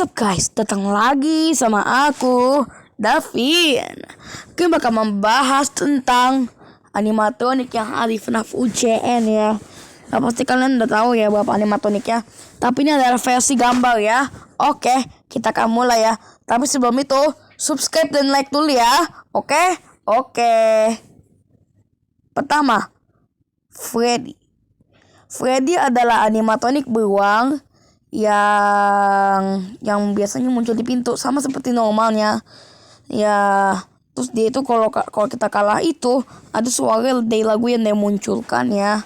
What's up guys, datang lagi sama aku, Davin. Kita bakal membahas tentang animatronik yang ada di FNAF UCN ya. Nah, pasti kalian udah tahu ya berapa animatroniknya. Tapi ini adalah versi gambar ya. Oke, kita akan mulai ya. Tapi sebelum itu, subscribe dan like dulu ya. Oke. Pertama, Freddy. Freddy adalah animatronik beruang yang biasanya muncul di pintu sama seperti normalnya ya. Terus dia itu kalau kita kalah itu ada suara dari lagu yang dia munculkan ya.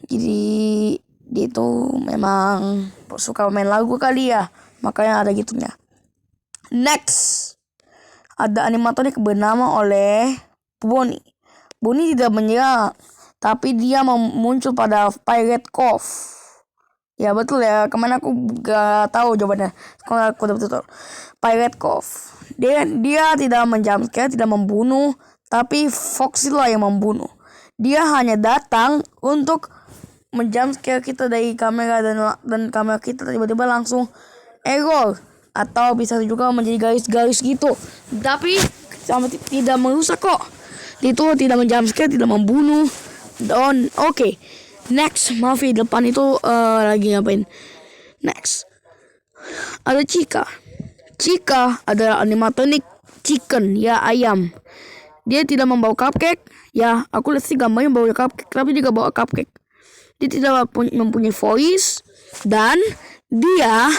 Jadi dia itu memang suka main lagu kali ya, makanya ada gitunya. Next, ada animatronik bernama oleh Bonnie. Bonnie tidak menyerang, tapi dia muncul pada Pirate Cove. Ya betul ya, kemana aku gak tahu jawabannya. Sekarang aku udah betul. Pirate Cove. Dia tidak menjumpscare, tidak membunuh, tapi Foxy lah yang membunuh. Dia hanya datang untuk menjumpscare kita dari kamera dan kamera kita tiba-tiba langsung error atau bisa juga menjadi garis-garis gitu. Tapi tidak merusak kok. Itu tidak menjumpscare, tidak membunuh. Oke. Next, maaf ya, depan itu lagi ngapain. Next, ada Chica. Chica adalah animatronik chicken, ya ayam. Dia tidak membawa cupcake. Ya, aku lihat sih gambarnya bawa cupcake, tapi dia gak bawa cupcake. Dia tidak mempunyai voice. Dan dia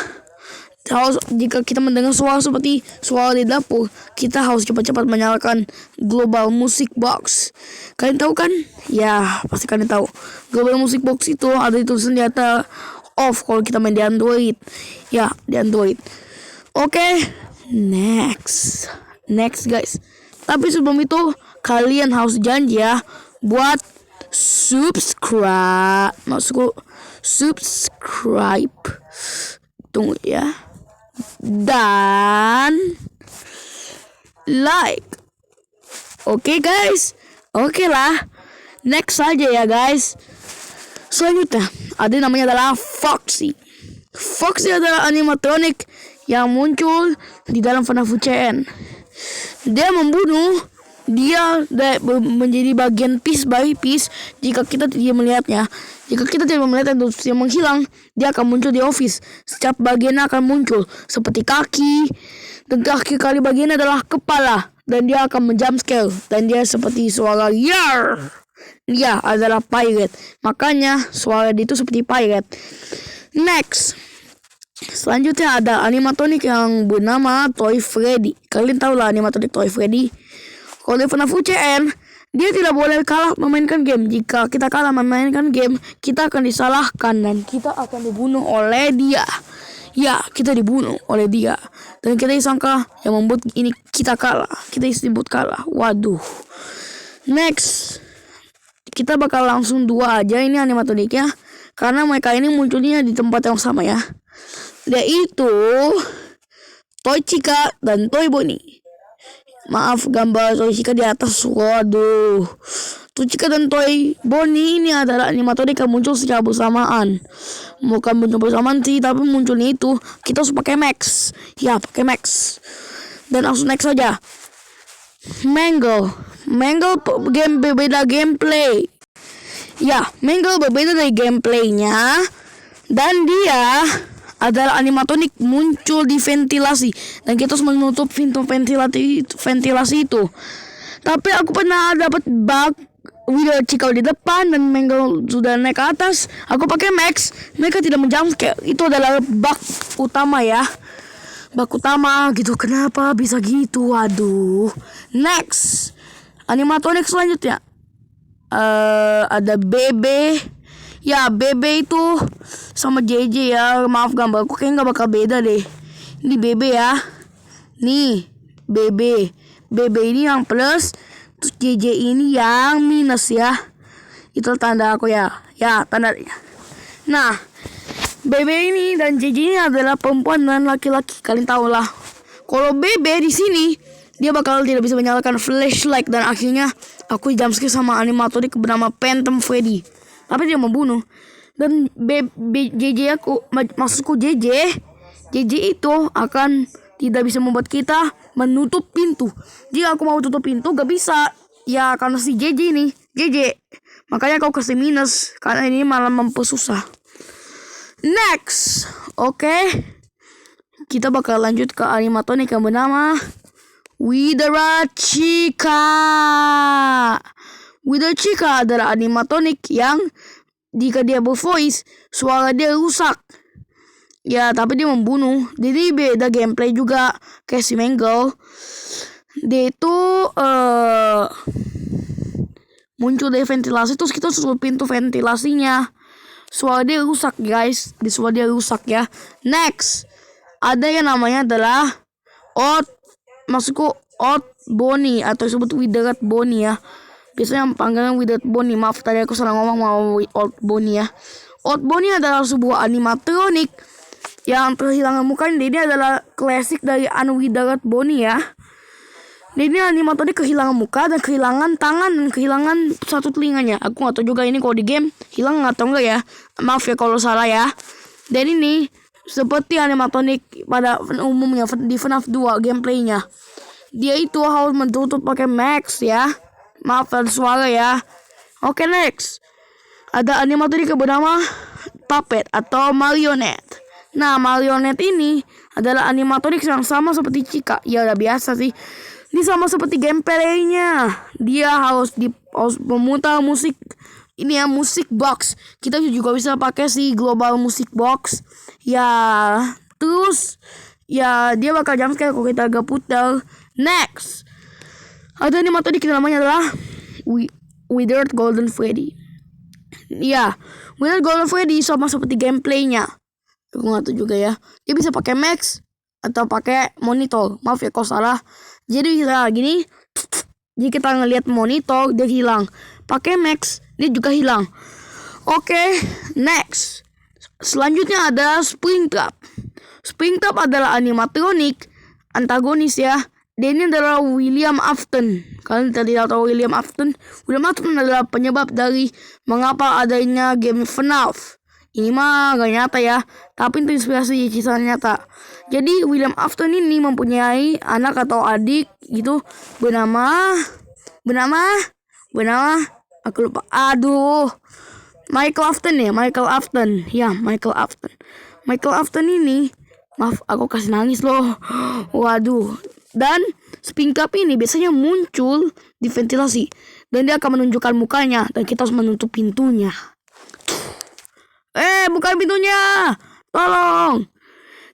harus, jika kita mendengar suara seperti suara di dapur, kita harus cepat-cepat menyalakan Global Music Box. Kalian tahu kan? Ya, pasti kalian tahu. Global Music Box itu ada tulisan di atas off kalau kita main di Android. Ya, di Android. Oke, next guys. Tapi sebelum itu kalian harus janji ya buat subscribe. Maksudku subscribe. Tunggu ya. Dan like. Oke guys. Oke lah. Next saja ya guys. Selanjutnya ada namanya adalah Foxy. Foxy adalah animatronik yang muncul di dalam FNAF UCN. Dia membunuh. Dia menjadi bagian piece by piece jika kita tidak melihatnya. Jika kita tidak melihat itu yang menghilang, dia akan muncul di office. Setiap bagiannya akan muncul seperti kaki, dan kaki kali bagiannya adalah kepala, dan dia akan menjumpscare, dan dia seperti suara yar. Dia adalah pirate, makanya suara dia itu seperti pirate. Next, selanjutnya ada animatronik yang bernama Toy Freddy. Kalian tahu lah animatronik Toy Freddy. Kalau di FNAF UCN, dia tidak boleh kalah memainkan game. Jika kita kalah memainkan game, kita akan disalahkan dan kita akan dibunuh oleh dia. Ya, kita dibunuh oleh dia. Dan kita disangka yang membuat ini kita kalah. Kita disebut kalah. Waduh. Next, kita bakal langsung dua aja ini animatroniknya, karena mereka ini munculnya di tempat yang sama ya. Yaitu Toy Chica dan Toy Bonnie. Maaf, gambar Toy Chica di atas. Waduh. Toy Chica dan Toy Bonnie ini adalah animatronik yang muncul secara bersamaan. Bukan muncul bersamaan sih, tapi munculnya itu kita harus pakai Max. Ya, pakai Max. Dan langsung next saja. Mangle game berbeda gameplay. Ya, Mangle berbeda dari gameplaynya. Dan dia adalah animatronik muncul di ventilasi, dan kita harus menutup pintu ventilasi itu. Tapi aku pernah dapat bug video Chica di depan dan Mangle sudah naik ke atas. Aku pakai Max, mereka tidak menjumpscare. Itu adalah bug utama ya. Bug utama gitu. Kenapa bisa gitu? Waduh. Next, animatronik selanjutnya ada Bebe. Ya, Bebe itu sama JJ ya. Maaf, gambarku kayaknya gak bakal beda deh. Ini Bebe ya. Nih, Bebe ini yang plus, terus JJ ini yang minus ya. Itu tanda aku ya. Ya, tanda. Nah, Bebe ini dan JJ ini adalah perempuan dan laki-laki. Kalian tahu lah. Kalau Bebe di sini, dia bakal tidak bisa menyalakan flashlight, dan akhirnya aku jumpscare sama animatronik bernama Phantom Freddy. Tapi dia membunuh. Dan JJ aku, maksudku JJ JJ itu akan tidak bisa membuat kita menutup pintu. Jika aku mau tutup pintu gak bisa. Ya karena si JJ nih. JJ. Makanya kau kasih minus. Karena ini malah mempersusah. Next. Oke. Kita bakal lanjut ke animatronik yang bernama Widara Chica. Widara Chica adalah animatronik yang jika dia bervoice, suara dia rusak. Ya, tapi dia membunuh. Jadi beda gameplay juga kayak si Mangle. Dia itu muncul dari ventilasi, terus kita susul pintu ventilasinya. Suara dia rusak, guys. Di suara dia rusak ya. Next, ada yang namanya adalah Odd Bonnie atau disebut Withered Bonnie ya. Biasanya panggilan Withered Bonnie. Maaf tadi aku salah ngomong mau Odd Bonnie ya. Odd Bonnie adalah sebuah animatronik yang kehilangan mukanya. Ini adalah klasik dari Unwithered Bonnie ya. Ini animatronik kehilangan muka dan kehilangan tangan dan kehilangan satu telinganya. Aku gak tahu juga ini kalau di game hilang atau enggak ya. Maaf ya kalau salah ya. Dan ini seperti animatronik pada umumnya di FNAF 2 gameplaynya. Dia itu harus menutup pakai max ya. Maaf ada suara ya. Oke, next. Ada animatronik yang bernama Puppet atau Marionette. Nah, Marionette ini adalah animatronik yang sama seperti Chica. Ya udah biasa sih. Ini sama seperti gameplaynya. Dia harus memutar musik. Ini ya musik box. Kita juga bisa pakai si global musik box. Ya, terus ya dia bakal jumpscare kalau kita agak putar. Next. Ada animatronik yang namanya adalah Withered Golden Freddy. Ya, Withered Golden Freddy sama seperti gameplaynya. Aku nggak tahu juga ya. Dia bisa pakai max atau pakai monitor. Maaf ya kalau salah. Jadi kita gini. Jika kita ngelihat monitor dia hilang. Pakai max dia juga hilang. Oke, next. Selanjutnya ada Springtrap. Springtrap adalah animatronik antagonis ya. Dia ini adalah William Afton. Kalian tidak tahu William Afton? William Afton adalah penyebab dari mengapa adanya game FNAF. Ini mah gak nyata ya, tapi itu inspirasi kisah nyata. Jadi William Afton ini mempunyai anak atau adik gitu bernama aku lupa. Aduh. Michael Afton ya, Michael Afton. Ya, Michael Afton. Michael Afton ini, maaf aku kasih nangis loh. Waduh. Dan Springtrap ini biasanya muncul di ventilasi dan dia akan menunjukkan mukanya dan kita harus menutup pintunya. Bukan pintunya. Tolong.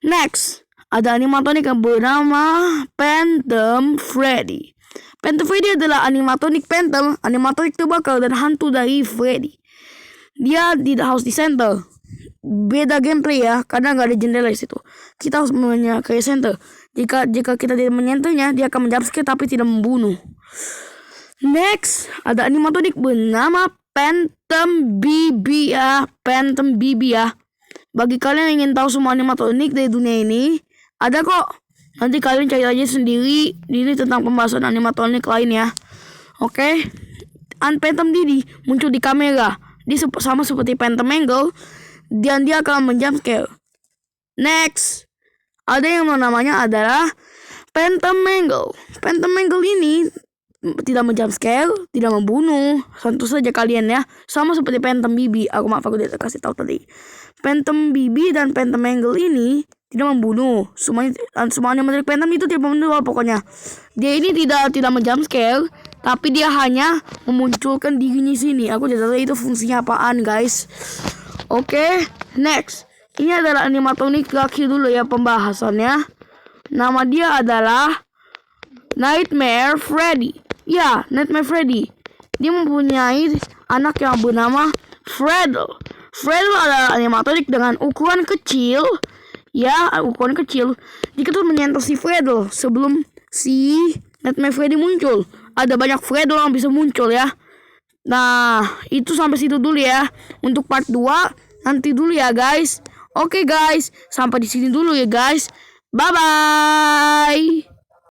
Next, ada animatronik yang bernama Phantom Freddy. Phantom Freddy adalah animatronik Phantom, animatronik terbakar dan hantu dari Freddy. Dia tidak harus di center. Beda gameplay ya, karena nggak ada jendela di situ. Kita harus menyakai center. Jika kita tidak menyentuhnya, dia akan menjumpscare tapi tidak membunuh. Next, ada animatronik bernama Phantom BB ya. Phantom BB ya. Bagi kalian yang ingin tahu semua animatronik dari dunia ini, ada kok. Nanti kalian cari aja sendiri. Ini tentang pembahasan animatronik lain ya. Oke. Phantom BB muncul di kamera. Dia sama seperti Phantom Mangle. Dan dia akan menjumpscare. Next, ada yang namanya adalah Phantom Mangle. Phantom Mangle ini tidak menjumpscare, tidak membunuh. Tentu saja kalian ya. Sama seperti Phantom BB. Aku tidak kasih tahu tadi. Phantom BB dan Phantom Mangle ini tidak membunuh. Semuanya menurut Phantom itu tidak membunuh pokoknya. Dia ini tidak menjumpscare, tapi dia hanya memunculkan dirinya sini. Aku tidak tahu itu fungsinya apaan, guys. Oke, next. Ini adalah animatronik terakhir dulu ya pembahasannya. Nama dia adalah Nightmare Freddy. Ya, Nightmare Freddy. Dia mempunyai anak yang bernama Freddle. Freddle adalah animatronik dengan ukuran kecil. Ya, ukuran kecil. Jika tuh menyentuh si Freddle sebelum si Nightmare Freddy muncul. Ada banyak Freddle yang bisa muncul ya. Nah, itu sampai situ dulu ya. Untuk part 2 nanti dulu ya guys. Oke guys, sampai di sini dulu ya guys. Bye bye.